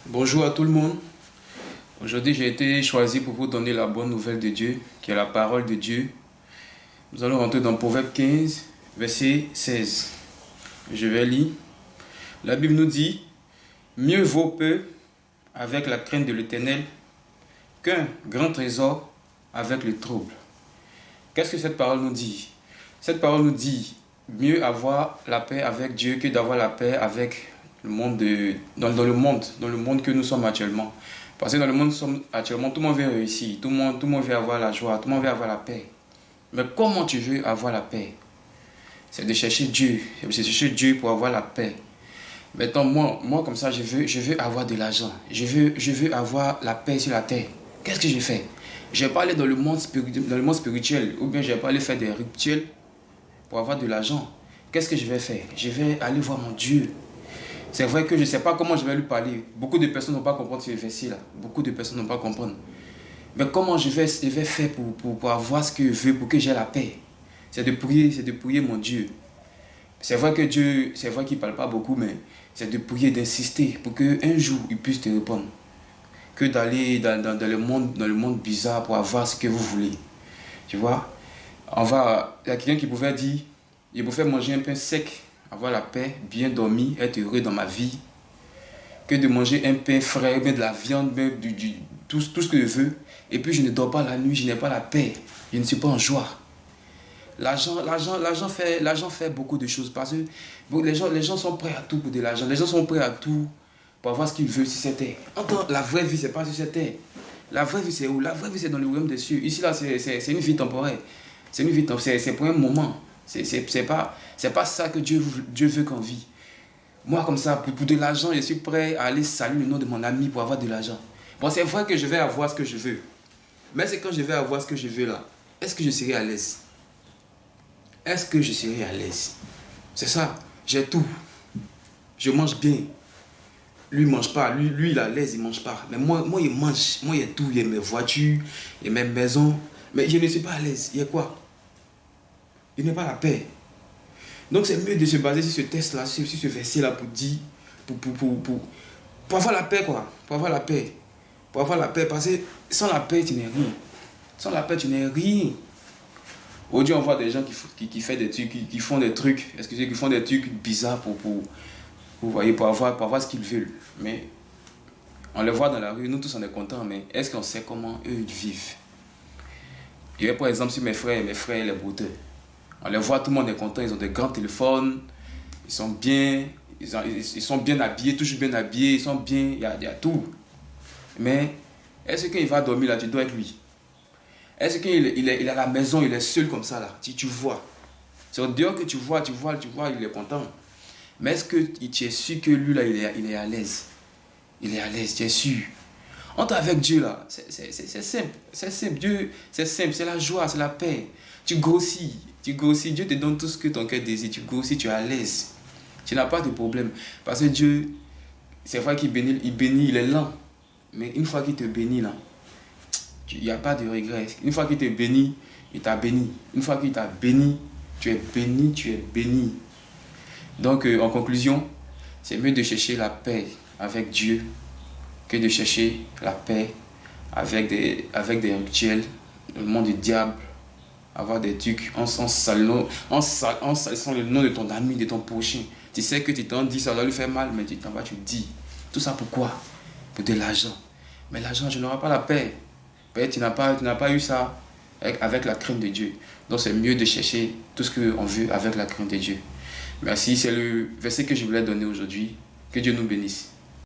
Bonjour à tout le monde. Aujourd'hui, j'ai été choisi pour vous donner la bonne nouvelle de Dieu, qui est la parole de Dieu. Nous allons rentrer dans Proverbe 15, verset 16. Je vais lire. La Bible nous dit, mieux vaut peu avec la crainte de l'Éternel qu'un grand trésor avec le trouble. Qu'est-ce que cette parole nous dit? Cette parole nous dit, mieux avoir la paix avec Dieu que d'avoir la paix avec le monde dans le monde que nous sommes actuellement. Parce que dans le monde où nous sommes actuellement, tout le monde veut réussir, tout le monde veut avoir la joie, tout le monde veut avoir la paix. Mais comment tu veux avoir la paix? C'est de chercher Dieu, c'est de chercher Dieu pour avoir la paix. Maintenant, moi comme ça, je veux avoir de l'argent, je veux avoir la paix sur la terre. Qu'est-ce que je fais? Je vais pas aller dans le monde spirituel, ou bien je vais pas aller faire des rituels pour avoir de l'argent. Qu'est-ce que je vais faire? Je vais aller voir mon Dieu. C'est vrai que je ne sais pas comment je vais lui parler. Beaucoup de personnes ne vont pas comprendre ce verset-là. Beaucoup de personnes ne vont pas comprendre. Mais comment je vais faire pour avoir ce que je veux, pour que j'ai la paix? C'est de prier mon Dieu. C'est vrai que Dieu, c'est vrai qu'il ne parle pas beaucoup, mais c'est de prier, d'insister pour qu'un jour, il puisse te répondre. Que d'aller dans le monde bizarre pour avoir ce que vous voulez. Tu vois? Il y a quelqu'un qui pouvait dire, je préfère manger un pain sec, avoir la paix, bien dormir, être heureux dans ma vie, que de manger un pain frais, bien de la viande, bien tout ce que je veux. Et puis je ne dors pas la nuit, je n'ai pas la paix, je ne suis pas en joie. L'argent fait beaucoup de choses parce que les gens sont prêts à tout pour de l'argent. Les gens sont prêts à tout pour avoir ce qu'ils veulent sur cette terre. La vraie vie, c'est pas sur cette terre. La vraie vie, c'est où? La vraie vie, c'est dans le royaume des cieux. Ici, là, c'est une vie temporaire. C'est une vie temporaire. C'est pour un moment. C'est pas ça que Dieu veut qu'on vit. Moi, comme ça, pour de l'argent, je suis prêt à aller saluer le nom de mon ami pour avoir de l'argent. Bon, c'est vrai que je vais avoir ce que je veux. Mais c'est quand je vais avoir ce que je veux là, est-ce que je serai à l'aise? Est-ce que je serai à l'aise? C'est ça. J'ai tout. Je mange bien. Lui, il ne mange pas. Lui, il est à l'aise, il ne mange pas. Mais moi, il mange. Moi, il y a tout. Il y a mes voitures, il y a mes maisons. Mais je ne suis pas à l'aise. Il y a quoi? Il n'y a pas la paix. Donc, c'est mieux de se baser sur ce test-là, sur ce verset-là pour dire, pour avoir la paix, quoi. Pour avoir la paix. Pour avoir la paix. Parce que sans la paix, tu n'es rien. Sans la paix, tu n'es rien. Aujourd'hui, on voit des gens qui font des trucs, qui font des trucs, excusez, qui font des trucs bizarres pour avoir ce qu'ils veulent. Mais on les voit dans la rue, nous tous on est contents, mais est-ce qu'on sait comment eux ils vivent? Il y a par exemple sur mes frères et les brouteurs. On les voit, tout le monde est content, ils ont des grands téléphones, ils sont bien, ils sont bien habillés, toujours bien habillés, ils sont bien, il y a tout. Mais est-ce qu'il va dormir là, tu dois être lui? Est-ce qu'il est à la maison, il est seul comme ça là, tu vois? C'est au dehors que tu vois, il est content. Mais est-ce que tu es sûr que lui là, il est à l'aise? Il est à l'aise, tu es sûr? Entre avec Dieu là, c'est simple. C'est simple. Dieu, c'est simple, c'est la joie, c'est la paix. Tu grossis. Dieu te donne tout ce que ton cœur désire. Tu grossis, tu es à l'aise. Tu n'as pas de problème. Parce que Dieu, c'est vrai qu'il bénit, il est lent. Mais une fois qu'il te bénit là, il n'y a pas de regret. Une fois qu'il te bénit, il t'a béni. Une fois qu'il t'a béni, tu es béni, tu es béni. Donc, en conclusion, c'est mieux de chercher la paix avec Dieu que de chercher la paix avec des rituels, le monde du diable, avoir des trucs en salissant le nom de ton ami, de ton prochain. Tu sais que tu t'en dis, ça va lui faire mal, mais tu t'en vas, tu dis. Tout ça pourquoi? Pour de l'argent. Mais l'argent, je n'aurai pas la paix. Peut-être tu n'as pas eu ça avec la crainte de Dieu. Donc c'est mieux de chercher tout ce qu'on veut avec la crainte de Dieu. Merci, c'est le verset que je voulais donner aujourd'hui. Que Dieu nous bénisse.